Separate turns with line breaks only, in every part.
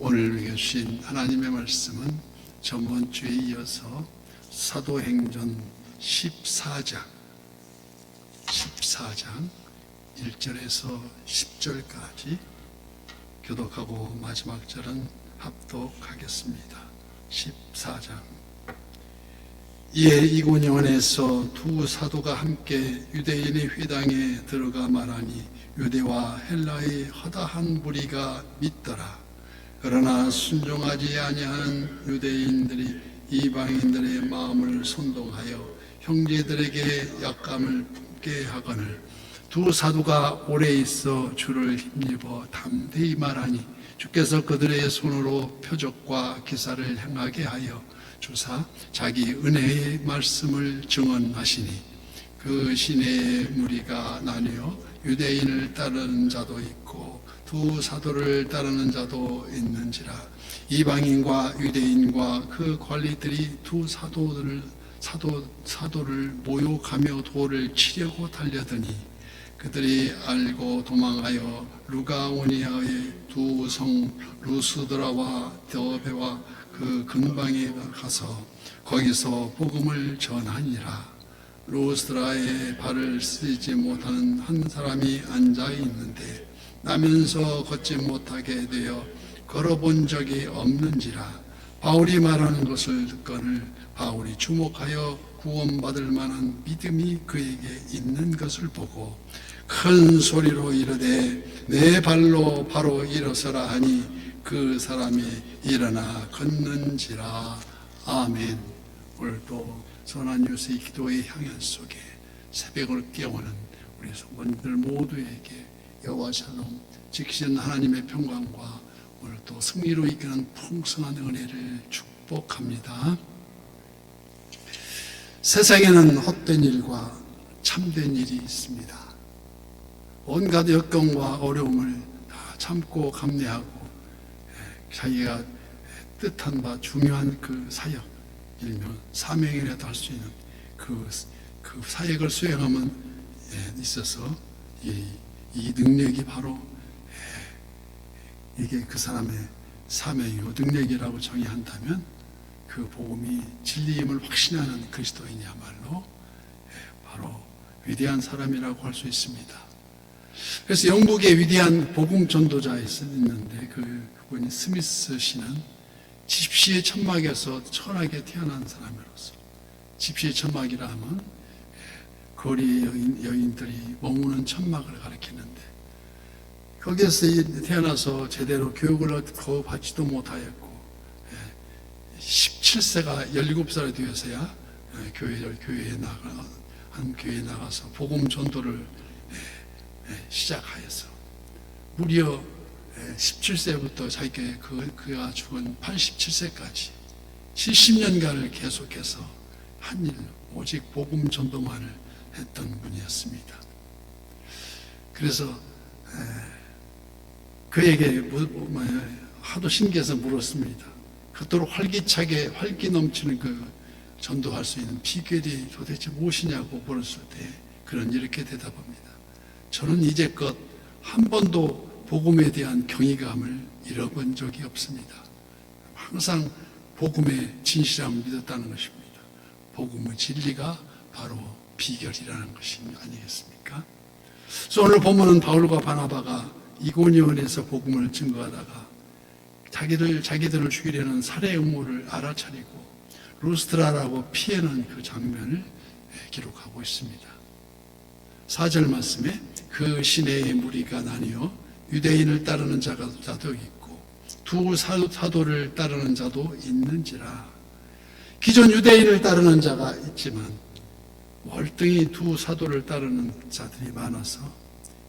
오늘 읽으신 하나님의 말씀은 전번 주에 이어서 사도행전 14장 1절에서 10절까지 교독하고 마지막 절은 합독하겠습니다. 14장. 이에 이고니온에서 두 사도가 함께 유대인의 회당에 들어가 말하니 유대와 헬라의 허다한 무리가 믿더라. 그러나 순종하지 아니하는 유대인들이 이방인들의 마음을 선동하여 형제들에게 약감을 품게 하거늘 두 사도가 오래 있어 주를 힘입어 담대히 말하니 주께서 그들의 손으로 표적과 기사를 행하게 하여 주사 자기 은혜의 말씀을 증언하시니 그 시내의 무리가 나뉘어 유대인을 따르는 자도 있고 두 사도를 따르는 자도 있는지라. 이방인과 유대인과 그 관리들이 두 사도를 모욕하며 돌을 치려고 달려드니 그들이 알고 도망하여 루가오니아의 두 성 루스드라와 더베와 그 근방에 가서 거기서 복음을 전하니라. 루스드라에 발을 쓰지 못하는 한 사람이 앉아 있는데 나면서 걷지 못하게 되어 걸어본 적이 없는지라. 바울이 말하는 것을 듣거늘 바울이 주목하여 구원받을 만한 믿음이 그에게 있는 것을 보고 큰 소리로 이르되 내 발로 바로 일어서라 하니 그 사람이 일어나 걷는지라. 아멘. 오늘도 선한 유수의 기도의 향연 속에 새벽을 깨우는 우리 성도님들 모두에게 여호와 샬롬 지키시는 하나님의 평강과 오늘도 승리로 이끄는 풍성한 은혜를 축복합니다. 세상에는 헛된 일과 참된 일이 있습니다. 온갖 역경과 어려움을 다 참고 감내하고 자기가 뜻한 바 중요한 그 사역, 일명 사명이라도 할 수 있는 그 사역을 수행하면 있어서 이 능력이 바로 이게 그 사람의 사명이고 능력이라고 정의한다면 그 복음이 진리임을 확신하는 그리스도인이야말로 바로 위대한 사람이라고 할 수 있습니다. 그래서 영국의 위대한 복음 전도자 있는데 그분이 스미스 씨는 집시의 천막에서 천하게 태어난 사람으로서, 집시의 천막이라 하면 거리 여인들이 머무는 천막을 가리키는데 거기에서 태어나서 제대로 교육을 거의 받지도 못하였고 17세가 17살이 되어서야 한 교회에 나가서 복음 전도를 시작하여서 무려 17세부터 그가 죽은 87세까지 70년간을 계속해서 한 일, 오직 복음 전도만을 했던 분이었습니다. 그래서 그에게 하도 신기해서 물었습니다. 그토록 활기차게 활기 넘치는 그 전도할 수 있는 비결이 도대체 무엇이냐고 물었을 때 그는 이렇게 대답합니다. 저는 이제껏 한 번도 복음에 대한 경외감을 잃어본 적이 없습니다. 항상 복음의 진실함을 믿었다는 것입니다. 복음의 진리가 바로 비결이라는 것이 아니겠습니까? 그래서 오늘 본문은 바울과 바나바가 이고니온에서 복음을 증거하다가 자기들을 죽이려는 살해 음모를 알아차리고 루스드라라고 피해는 그 장면을 기록하고 있습니다. 4절 말씀에 그 시내의 무리가 나뉘어 유대인을 따르는 자도 있고 두 사도를 따르는 자도 있는지라. 기존 유대인을 따르는 자가 있지만 월등히 두 사도를 따르는 자들이 많아서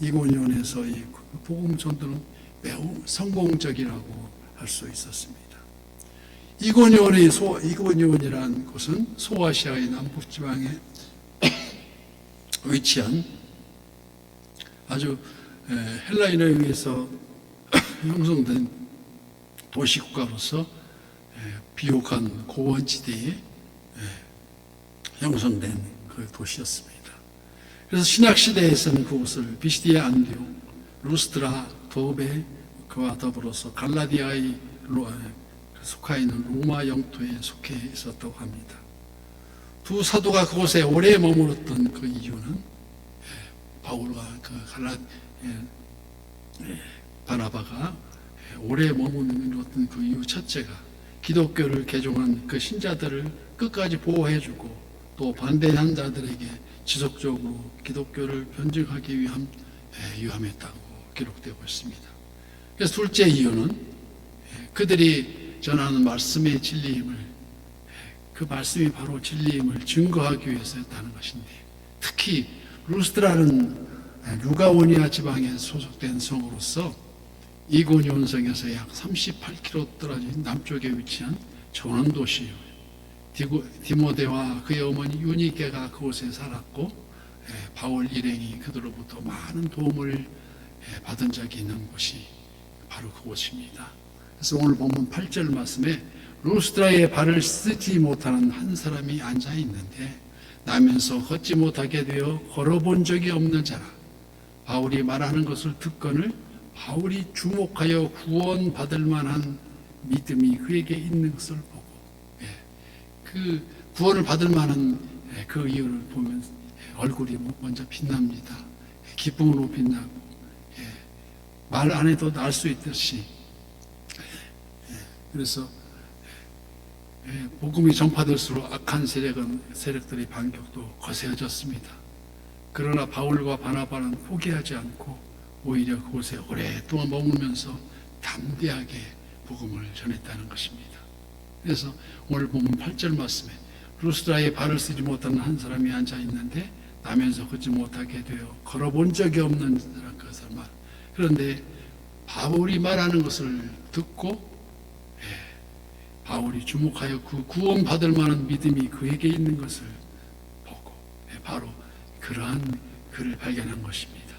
이고니온에서 이 복음 전도는 매우 성공적이라고 할 수 있었습니다. 이고니온이라는 곳은 소아시아의 남북지방에 위치한 아주 헬라인에 의해서 형성된 도시국가로서 비옥한 고원지대에 형성된 그 도시였습니다. 그래서 신약시대에서는 그곳을 비시디아 안디옥, 루스드라, 도베, 그와 더불어서 갈라디아의 속하 있는 로마 영토에 속해 있었다고 합니다. 두 사도가 그곳에 오래 머물렀던 그 이유는 바울과 그 바나바가 오래 머물렀던 그 이유 첫째가 기독교를 개종한 그 신자들을 끝까지 보호해주고 또 반대한 자들에게 지속적으로 기독교를 변증하기 위함했다고 기록되고 있습니다. 그래서 둘째 이유는 그들이 전하는 말씀의 진리임을, 그 말씀이 바로 진리임을 증거하기 위해서였다는 것인데, 특히 루스드라는 루가오니아 지방에 소속된 성으로서 이고니온 성에서 약 38km 떨어진 남쪽에 위치한 전원도시예요. 디모데와 그의 어머니 유니게가 그곳에 살았고, 바울 일행이 그들로부터 많은 도움을 받은 적이 있는 곳이 바로 그곳입니다. 그래서 오늘 본문 8절 말씀에 루스드라에 발을 쓰지 못하는 한 사람이 앉아 있는데 나면서 걷지 못하게 되어 걸어본 적이 없는 자라. 바울이 말하는 것을 듣거늘 바울이 주목하여 구원받을 만한 믿음이 그에게 있는 것을 보고, 그 구원을 받을 만한 그 이유를 보면 얼굴이 먼저 빛납니다. 기쁨으로 빛나고, 말 안 해도 알 수 있듯이. 그래서 복음이 전파될수록 악한 세력들의 반격도 거세어졌습니다. 그러나 바울과 바나바는 포기하지 않고 오히려 그곳에 오랫동안 머물면서 담대하게 복음을 전했다는 것입니다. 그래서 오늘 보면 8절 말씀에 루스드라에 발을 쓰지 못하는 한 사람이 앉아 있는데 나면서 걷지 못하게 되어 걸어본 적이 없는 사람, 그 사람. 그런데 바울이 말하는 것을 듣고 바울이 주목하여 그 구원받을 만한 믿음이 그에게 있는 것을 보고 바로 그러한 그를 발견한 것입니다.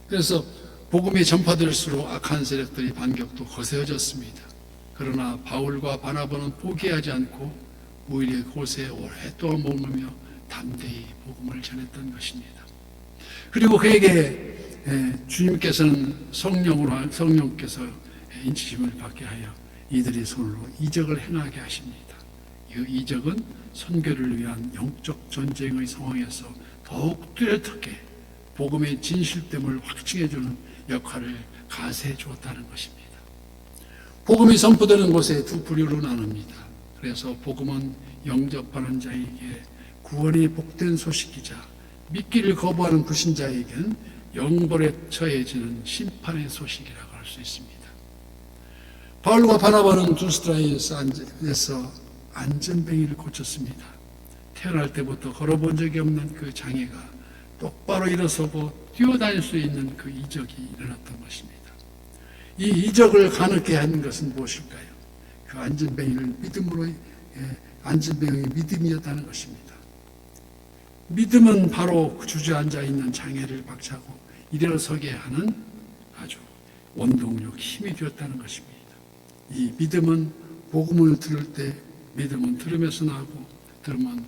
그래서 복음이 전파될수록 악한 세력들의 반격도 거세어졌습니다. 그러나 바울과 바나바는 포기하지 않고 오히려 그곳에 오랫동안 머물며 담대히 복음을 전했던 것입니다. 그리고 그에게 주님께서는 성령께서 인치심을 받게 하여 이들의 손으로 이적을 행하게 하십니다. 이 이적은 선교를 위한 영적 전쟁의 상황에서 더욱 뚜렷하게 복음의 진실됨을 확증해주는 역할을 가세해 주었다는 것입니다. 복음이 선포되는 곳에 두 부류로 나눕니다. 그래서 복음은 영접하는 자에게 구원이 복된 소식이자 믿기를 거부하는 불신자에게는 영벌에 처해지는 심판의 소식이라고 할 수 있습니다. 바울과 바나바는 루스드라에서 안전뱅이를 고쳤습니다. 태어날 때부터 걸어본 적이 없는 그 장애가 똑바로 일어서고 뛰어다닐 수 있는 그 이적이 일어났던 것입니다. 이 이적을 가능케 하는 것은 무엇일까요? 그 안전뱅이를 안전뱅이의 믿음이었다는 것입니다. 믿음은 바로 주저앉아 있는 장애를 박차고 일어서게 하는 아주 원동력, 힘이 되었다는 것입니다. 이 믿음은 복음을 들을 때 믿음은 들으면서 나고 들으면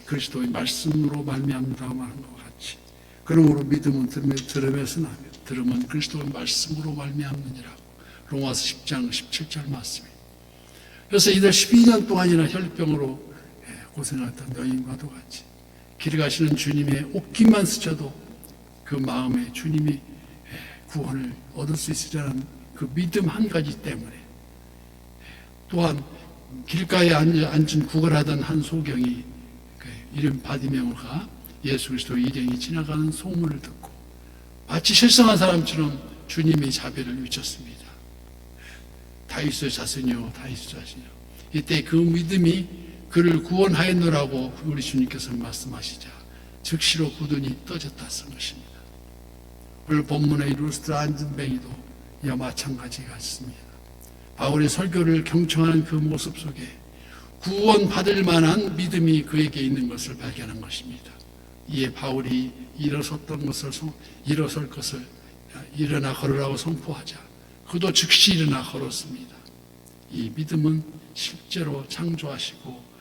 그리스도의 말씀으로 말미암는다고 말한 것 같이, 그러므로 믿음은 들으면서 나며 들으면 그리스도의 말씀으로 말미암느니라고 로마서 10장 17절 말씀입니다. 그래서 이들 12년 동안이나 혈병으로 고생했던 여인과도 같이 길 가시는 주님의 옷깃만 스쳐도 그 마음에 주님이 구원을 얻을 수 있으라는 그 믿음 한 가지 때문에, 또한 길가에 앉은 구걸하던 한 소경이 이름 바디메오가 예수 그리스도의 일행이 지나가는 소문을 듣고 마치 실성한 사람처럼 주님의 자비를 외쳤습니다. 다윗의 자손이요, 다윗의 자손이요. 이때 그 믿음이 그를 구원하였노라고 우리 주님께서 말씀하시자 즉시로 굳은히 떠졌다 쓴 것입니다. 오늘 본문의 루스드라 안전뱅이도 이와 마찬가지 같습니다. 바울의 설교를 경청하는 그 모습 속에 구원받을 만한 믿음이 그에게 있는 것을 발견한 것입니다. 이에 바울이 일어설 것을 일어나 걸으라고 선포하자 그도 즉시 일어나 걸었습니다. 이 믿음은 실제로 창조하시고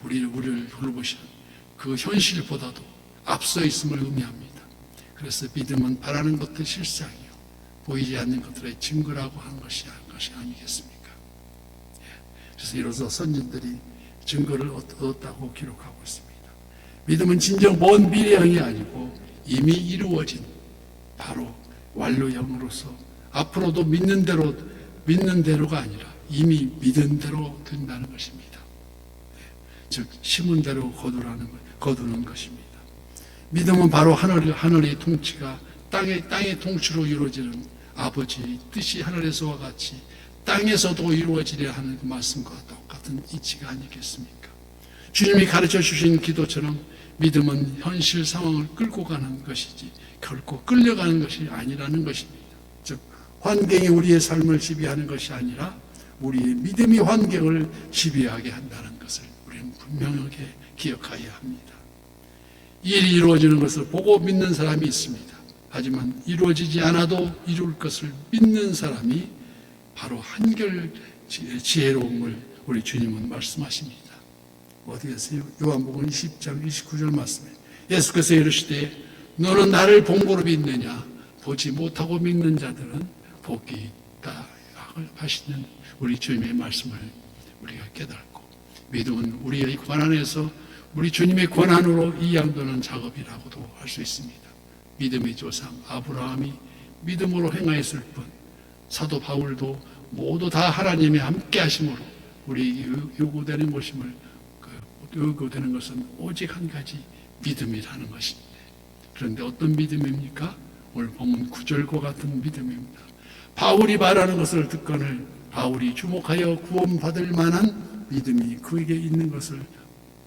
우리를 돌보신 그 현실보다도 앞서 있음을 의미합니다. 그래서 믿음은 바라는 것도 실상이요 보이지 않는 것들의 증거라고 하는 것이 아니겠습니까? 그래서 이로써 선진들이 증거를 얻었다고 기록하고 있습니다. 믿음은 진정 먼 미래형이 아니고 이미 이루어진 바로 완료형으로서 앞으로도 믿는 대로가 아니라 이미 믿은 대로 된다는 것입니다. 즉 심은 대로 거두는 것입니다. 믿음은 바로 하늘의 통치가 땅의 통치로 이루어지는 아버지의 뜻이 하늘에서와 같이 땅에서도 이루어지려 하는 그 말씀과 똑같은 이치가 아니겠습니까? 주님이 가르쳐 주신 기도처럼 믿음은 현실 상황을 끌고 가는 것이지 결코 끌려가는 것이 아니라는 것입니다. 즉 환경이 우리의 삶을 지배하는 것이 아니라 우리의 믿음이 환경을 지배하게 한다는 것을 우리는 분명하게 기억해야 합니다. 일이 이루어지는 것을 보고 믿는 사람이 있습니다. 하지만 이루어지지 않아도 이룰 것을 믿는 사람이 바로 한결 지혜로움을 우리 주님은 말씀하십니다. 어디 계세요? 요한복음 20장 29절 말씀에 예수께서 이르시되 너는 나를 본고로 믿느냐? 보지 못하고 믿는 자들은 복이 있다 하시는 우리 주님의 말씀을 우리가 깨닫고 믿음은 우리의 권한에서 우리 주님의 권한으로 이양되는 작업이라고도 할 수 있습니다. 믿음의 조상 아브라함이 믿음으로 행하였을 뿐 사도 바울도 모두 다 하나님의 함께 하심으로 우리 요구되는 것은 오직 한 가지 믿음이라는 것입니다. 그런데 어떤 믿음입니까? 오늘 본문 9절과 같은 믿음입니다. 바울이 말하는 것을 듣거늘 바울이 주목하여 구원받을 만한 믿음이 그에게 있는 것을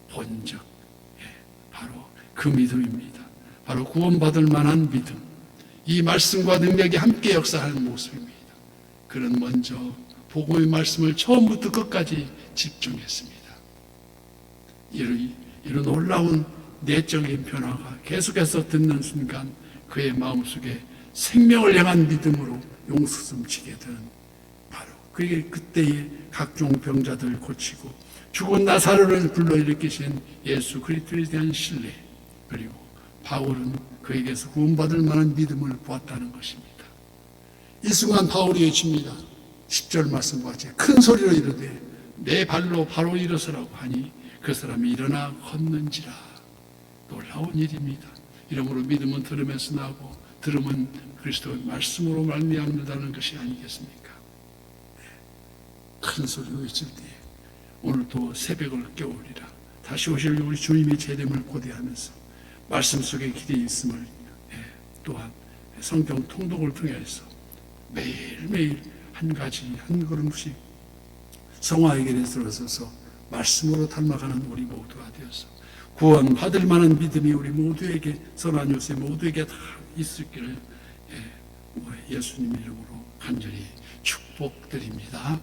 본적 바로 그 믿음입니다. 바로 구원받을 만한 믿음. 이 말씀과 능력이 함께 역사하는 모습입니다. 그는 먼저 복음의 말씀을 처음부터 끝까지 집중했습니다. 이런 놀라운 내적인 변화가 계속해서 듣는 순간 그의 마음속에 생명을 향한 믿음으로 용수숨치게 된 바로 그에게 그때의 각종 병자들을 고치고 죽은 나사로를 불러일으키신 예수 그리스도에 대한 신뢰 그리고 바울은 그에게서 구원받을 만한 믿음을 보았다는 것입니다. 이 순간 바울이 외칩니다. 10절 말씀과 같이 큰 소리로 이르되 내 발로 바로 일어서라고 하니 그 사람이 일어나 걷는지라. 놀라운 일입니다. 이러므로 믿음은 들음에서 나고 들음은 그리스도의 말씀으로 말미암는다는 것이 아니겠습니까? 큰 소리로 외칠 때 오늘도 새벽을 깨우리라. 다시 오실 우리 주님의 재림을 고대하면서 말씀 속에 길이 있음을 또한 성경 통독을 통해서 매일매일 한 가지 한 걸음씩 성화에게 들어서서 말씀으로 닮아가는 우리 모두가 되어서 구원받을 만한 믿음이 우리 모두에게 선한 요새 모두에게 다 있을기를 예수님 이름으로 간절히 축복드립니다.